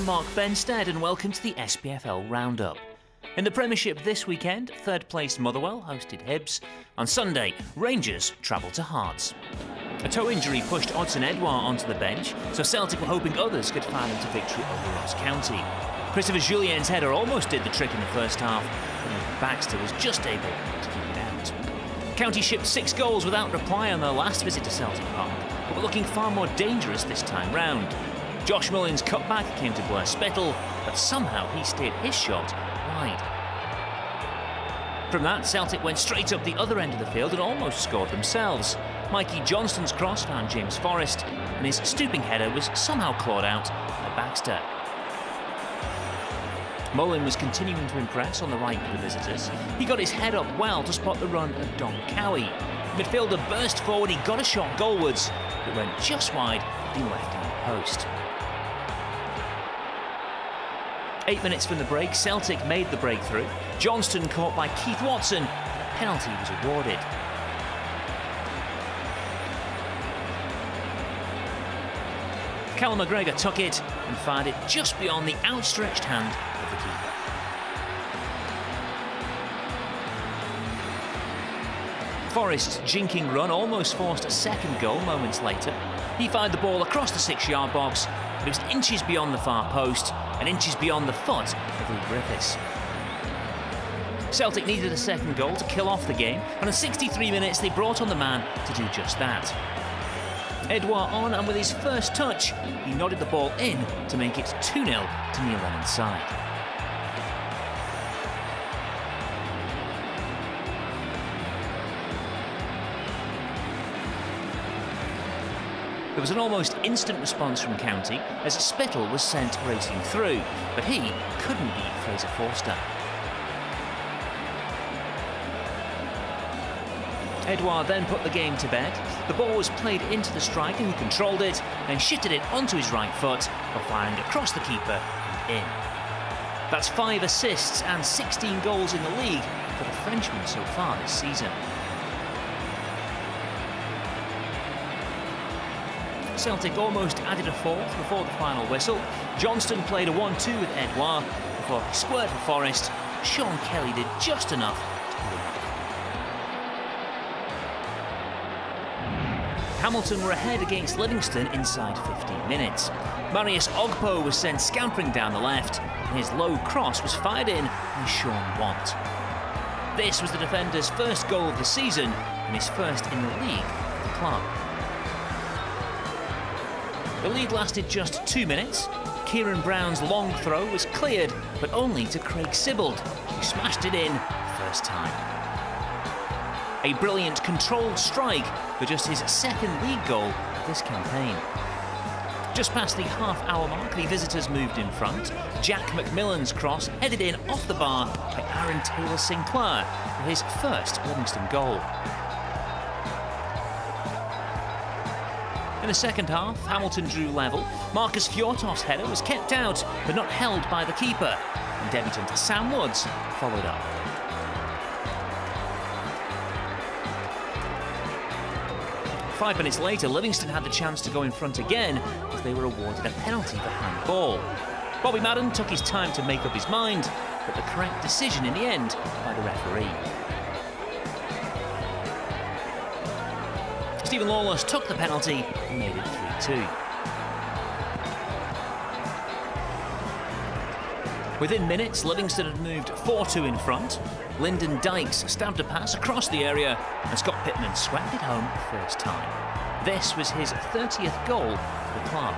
I'm Mark Benstead and welcome to the SPFL Roundup. In the Premiership this weekend, third-placed Motherwell hosted Hibs. On Sunday, Rangers travelled to Hearts. A toe injury pushed Odsonne Edouard onto the bench, so Celtic were hoping others could find them to victory over Ross County. Christopher Julien's header almost did the trick in the first half, but Baxter was just able to keep it out. County shipped 6 goals without reply on their last visit to Celtic Park, but were looking far more dangerous this time round. Josh Mullin's cutback came to Blair Spittle, but somehow he steered his shot wide. From that, Celtic went straight up the other end of the field and almost scored themselves. Mikey Johnston's cross found James Forrest, and his stooping header was somehow clawed out by Baxter. Mullin was continuing to impress on the right for the visitors. He got his head up well to spot the run of Dom Cowie. The midfielder burst forward, he got a shot goalwards, but went just wide of the left-hand post. 8 minutes from the break, Celtic made the breakthrough. Johnston caught by Keith Watson, and a penalty was awarded. Callum McGregor took it and fired it just beyond the outstretched hand of the keeper. Forrest's jinking run almost forced a second goal moments later. He fired the ball across the 6-yard box, but it was inches beyond the far post and inches beyond the foot of Lee Griffiths. Celtic needed a second goal to kill off the game, and in 63 minutes they brought on the man to do just that. Edouard on, and with his first touch, he nodded the ball in to make it 2-0 to Neil Lennon's side. There was an almost instant response from County as Spittle was sent racing through, but he couldn't beat Fraser Forster. Edouard then put the game to bed. The ball was played into the striker who controlled it, then shifted it onto his right foot while firing across the keeper and in. That's 5 assists and 16 goals in the league for the Frenchman so far this season. Celtic almost added a fourth before the final whistle. Johnston played a 1-2 with Edouard before he squared for Forrest. Sean Kelly did just enough to pull him off. Hamilton were ahead against Livingston inside 15 minutes. Marius Ogpo was sent scampering down the left, and his low cross was fired in by Sean Want. This was the defender's first goal of the season and his first in the league for the club. The lead lasted just 2 minutes. Kieran Brown's long throw was cleared, but only to Craig Sibbald, who smashed it in first time. A brilliant controlled strike for just his second league goal of this campaign. Just past the half-hour mark, the visitors moved in front. Jack McMillan's cross headed in off the bar by Aaron Taylor-Sinclair for his first Livingston goal. In the second half, Hamilton drew level. Marcus Fjortoft's header was kept out, but not held by the keeper, and debutant Sam Woods followed up. Five minutes later, Livingston had the chance to go in front again as they were awarded a penalty for handball. Bobby Madden took his time to make up his mind, but the correct decision in the end by the referee. Stephen Lawless took the penalty and made it 3-2. Within minutes, Livingston had moved 4-2 in front. Lyndon Dykes stabbed a pass across the area, and Scott Pittman swept it home the first time. This was his 30th goal for the club.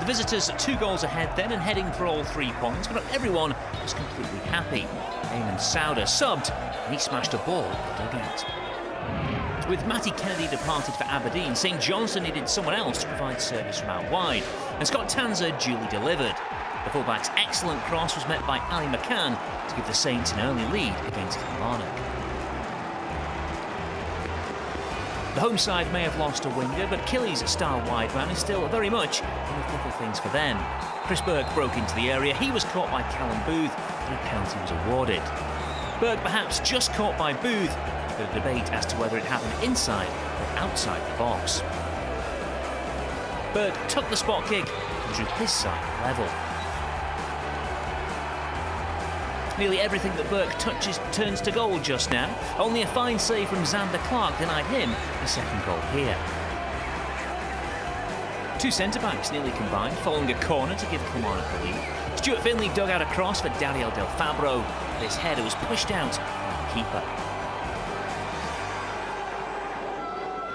The visitors 2 goals ahead then and heading for all 3 points, but not everyone was completely happy. Eamon Souder subbed, and he smashed a ball at the dugout. With Matty Kennedy departed for Aberdeen, St Johnstone needed someone else to provide service from out wide, and Scott Tanser duly delivered. The fullback's excellent cross was met by Ali McCann to give the Saints an early lead against Kilmarnock. The home side may have lost a winger, but Killy's star wide man is still very much in the thick of things for them. Chris Burke broke into the area, he was caught by Callum Booth, and a penalty was awarded. Burke perhaps just caught by Booth, but a debate as to whether it happened inside or outside the box. Burke took the spot kick and drew his side level. Nearly everything that Burke touches turns to goal just now. Only a fine save from Xander Clark denied him the second goal here. Two centre-backs nearly combined, following a corner to give Kilmarnock the lead. Stuart Finley dug out a cross for Dariel Del Fabro, but his header was pushed out by the keeper.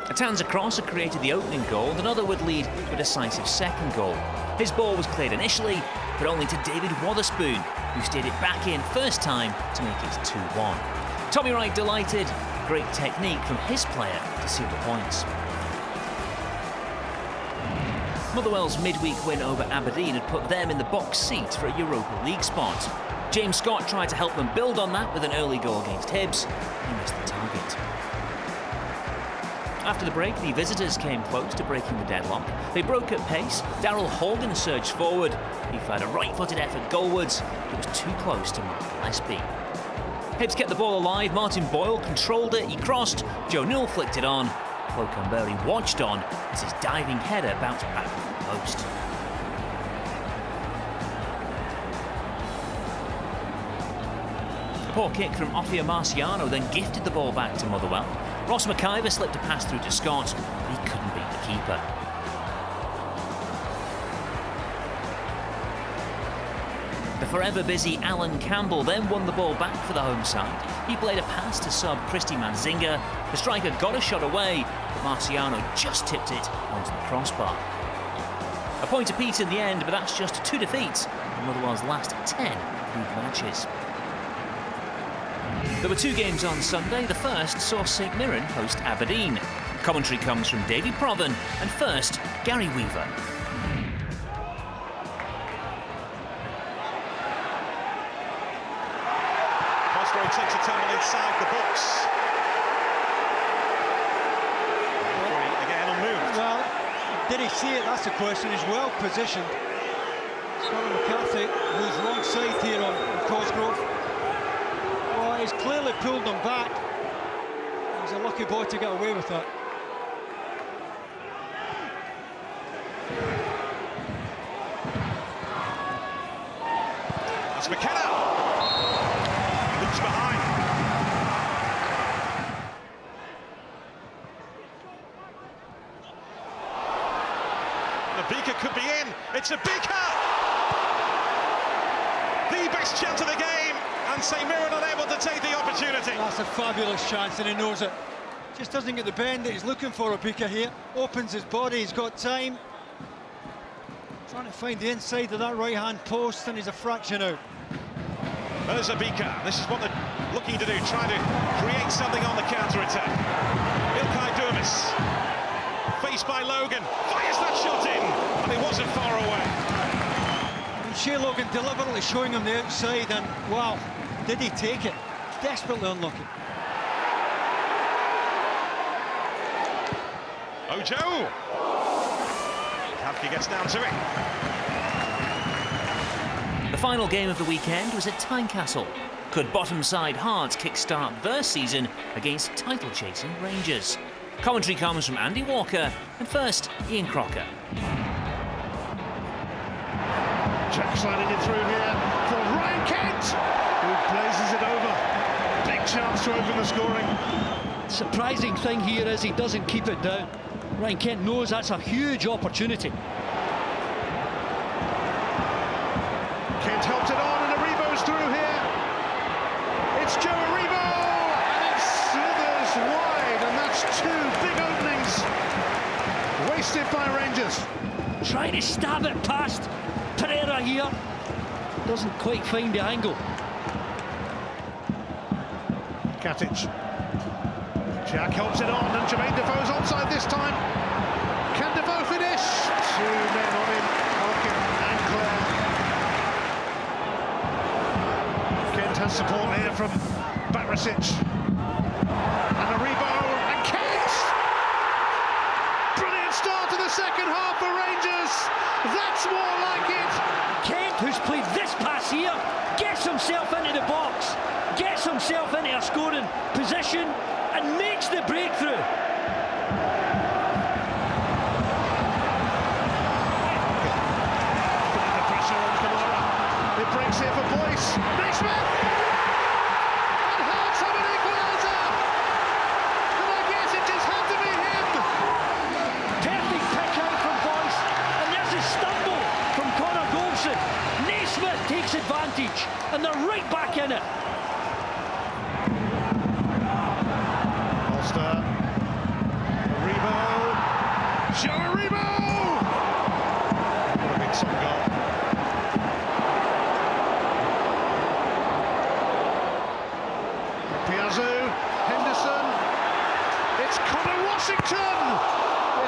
A Tanza cross had created the opening goal, and another would lead to a decisive second goal. His ball was cleared initially, but only to David Wotherspoon, who steered it back in first time to make it 2-1. Tommy Wright delighted. Great technique from his player to seal the points. Motherwell's midweek win over Aberdeen had put them in the box seat for a Europa League spot. James Scott tried to help them build on that with an early goal against Hibs. He missed the target. After the break, the visitors came close to breaking the deadlock. They broke at pace. Daryl Holden surged forward. He fired a right-footed effort goalwards, but it was too close to Mark Gillespie. Hibs kept the ball alive. Martin Boyle controlled it. He crossed. Joe Newell flicked it on. Flo Camberi watched on as his diving header bounced back from the post. A poor kick from Ofia Marciano then gifted the ball back to Motherwell. Ross McIver slipped a pass through to Scott, but he couldn't beat the keeper. The forever busy Alan Campbell then won the ball back for the home side. He played a pass to sub Christy Manzinga. The striker got a shot away, but Marciano just tipped it onto the crossbar. A point apiece in the end, but that's just 2 defeats in Motherwell's last 10 league matches. There were 2 games on Sunday. The first saw St Mirren host Aberdeen. Commentary comes from Davy Provan, and first, Gary Weaver. Cosgrove takes a tumble inside the box. Again unmoved. Well, did he see it? That's the question. He's well positioned. Scott McCarthy, who's wrong side here on Cosgrove. Well, he's clearly pulled them back. He's a lucky boy to get away with that. That's McKenna. Looks behind. Nabika could be in. It's Nabika! The best chance of the game, and St Mirren unable to take the opportunity. That's a fabulous chance, and he knows it. Just doesn't get the bend that he's looking for. Nabika here opens his body. He's got time. Trying to find the inside of that right-hand post, and he's a fraction out. There's Nabika. This is what they're looking to do, trying to create something on the counter-attack. Ilkay Durmis, faced by Logan, fires that shot in, and it wasn't far away. And Shea Logan deliberately showing him the outside, and wow, did he take it? Desperately unlucky. Ojo! Kavke gets down to it. The final game of the weekend was at Tynecastle. Could bottom side Hearts kickstart their season against title-chasing Rangers? Commentary comes from Andy Walker, and first, Ian Crocker. Jack sliding it through here for Ryan Kent, who blazes it over. Big chance to open the scoring. Surprising thing here is he doesn't keep it down. Ryan Kent knows that's a huge opportunity. Kent helps it on, and Aribo's through here. It's Joe Aribo, and it slithers wide, and that's 2 big openings wasted by Rangers. Trying to stab it past Pereira here. Doesn't quite find the angle. Katic. Jack helps it on, and Jermaine Defoe's onside this time. Can Defoe finish? 2 men on him, Elkin and Clare. Kent has support here from Barisic. And Aribo, and Kent! Brilliant start to the second half for Rangers. That's more like it. Kent, who's played this pass here, gets himself into the box, gets himself into a scoring position, and makes the breakthrough. Foster. Aribo. Joe Aribo! What a big top goal. Piazzu. Henderson. It's Connor Washington!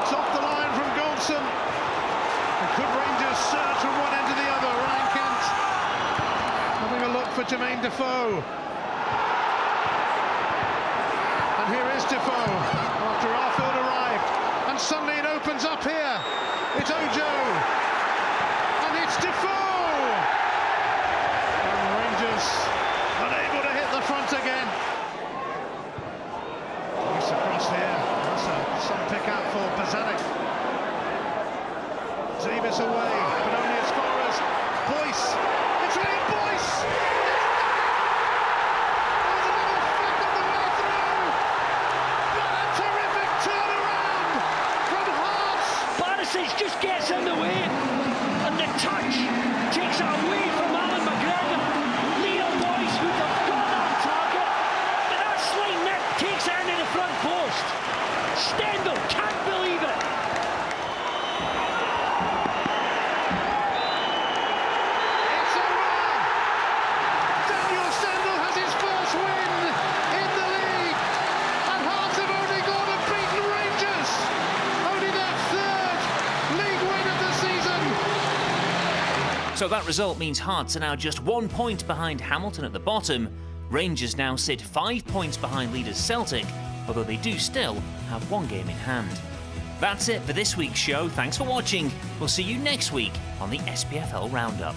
It's off the line from Goldson. And could Rangers surge from one end to the other? Ryan Kent having a look for Jermaine Defoe. And here is Defoe after Arfield arrived. And suddenly it opens up here. It's Ojo. And it's Defoe! And Rangers unable to hit the front again. Nice across here. That's some pick out for Bazanic. Davis away, but only as far as Boyce. It's Liam Boyce! There's a little flick on the way through! What a terrific turnaround from Hearts! Barisic just gets in the way, and the touch takes it away from Alan McGregor. Liam Boyce would have got on target, but that slight nip takes it into the front post. Stendhal can't believe it. It's over! Daniel Stendhal has his first win in the league, and Hearts have only gone and beaten Rangers. Only their third league win of the season. So that result means Hearts are now just 1 point behind Hamilton at the bottom. Rangers now sit 5 points behind leaders Celtic, although they do still have one game in hand. That's it for this week's show. Thanks for watching. We'll see you next week on the SPFL Roundup.